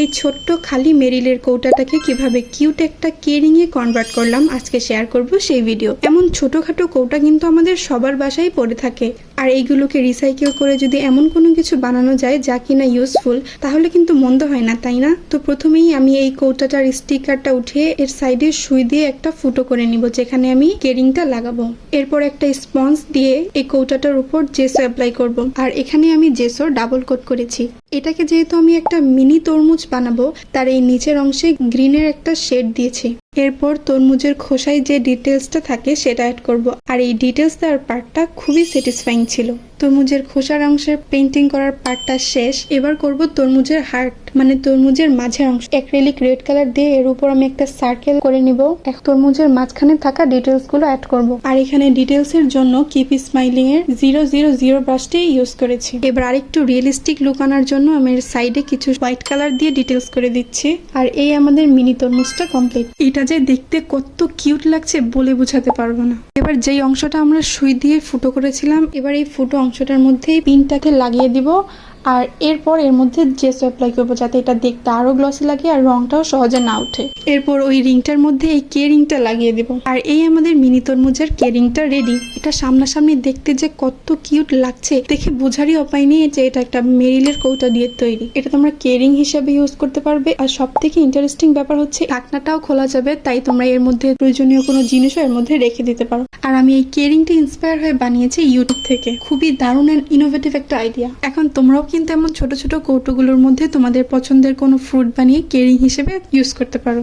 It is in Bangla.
এই ছোট্ট খালি মেরিলের কৌটাটাকে কিভাবে কিউট একটা কেরিং এ কনভার্ট করলাম আজকে শেয়ার করব সেই ভিডিও। এমন ছোটখাটো কৌটা কিন্তু আমাদের সবার বাসায় পড়ে থাকে, আর এইগুলোকে রিসাইকেল করে যদি এমন কোনো কিছু বানানো যায় যা কিনা ইউজফুল, তাহলে কিন্তু মন্দ হয় না, তাই না? তো প্রথমেই আমি এই কৌটাটার স্টিকারটা উঠিয়ে এর সাইডে সুই দিয়ে একটা ফুটো করে নিব যেখানে আমি কেরিংটা লাগাবো। এরপর একটা স্পঞ্জ দিয়ে এই কৌটাটার উপর জেসো অ্যাপ্লাই করব, আর এখানে আমি জেসো ডাবল কোট করেছি। এটাকে যেহেতু আমি একটা মিনি তরমুজ বানাবো, তার এই নিচের অংশে গ্রিনের একটা শেড দিয়েছি। এরপর তরমুজের খোসায় যে ডিটেলসটা থাকে সেটা অ্যাড করব, আর এই ডিটেলস দেওয়ার পার্টটা খুবই স্যাটিসফাইং ছিল। তরমুজের খোসার অংশের পেইন্টিং করার পার্টটা শেষ। এবার করব তরমুজের হার্ট, মানে তরমুজের মাঝের অংশ। অ্যাক্রিলিক রেড কালার দিয়ে এর উপর আমি একটা সার্কেল করে নিব। তরমুজের মাঝখানে থাকা ডিটেলস গুলো অ্যাড করব, আর এখানে ডিটেলস এর জন্য কিপ স্মাইলিং এর 000 ব্রাশটি ইউজ করেছি। এবার আরেকটু রিয়েলিস্টিক লুক আনার জন্য আমি এর সাইডে কিছু হোয়াইট কালার দিয়ে ডিটেলস করে দিচ্ছি। আর এই আমাদের মিনি তরমুজটা কমপ্লিট। এটা যে দেখতে কত কিউট লাগছে বলে বোঝাতে পারবো না। এবার যেই অংশটা আমরা সুই দিয়ে ফুটো করেছিলাম, এবার এই ফুটো অংশটার মধ্যে পিনটাকে লাগিয়ে দিব, আর এরপর এর মধ্যে জেসো অ্যাপ্লাই করবো যাতে এটা দেখতে আরো গ্লসি লাগে আর রংটাও সহজে না ওঠে। এরপর ওই রিংটার মধ্যে এই কে রিংটা লাগিয়ে দিব, আর এই আমাদের মিনি তরমুজের কে রিংটা রেডি। এটা সামনাসামনি দেখতে যে কত কিউট লাগছে দেখে বোঝারই উপায় নেই যে এটা একটা মেরিলের কৌটা দিয়ে তৈরি। এটা তোমরা কে রিং হিসেবে ইউজ করতে পারবে, আর সব থেকে ইন্টারেস্টিং ব্যাপার হচ্ছে ঢাকনাটাও খোলা যাবে, তাই তোমরা এর মধ্যে প্রয়োজনীয় কোনো জিনিসও এর মধ্যে রেখে দিতে পারো। আর আমি এই কে রিংটা ইন্সপায়ার হয়ে বানিয়েছি ইউটিউব থেকে। খুবই দারুণ এন্ড ইনোভেটিভ একটা আইডিয়া। এখন তোমরাও কিন্তু এমন ছোট ছোট কৌটোগুলোর মধ্যে তোমাদের পছন্দের কোনো ফ্রুট বানিয়ে কেরিং হিসেবে ইউজ করতে পারো।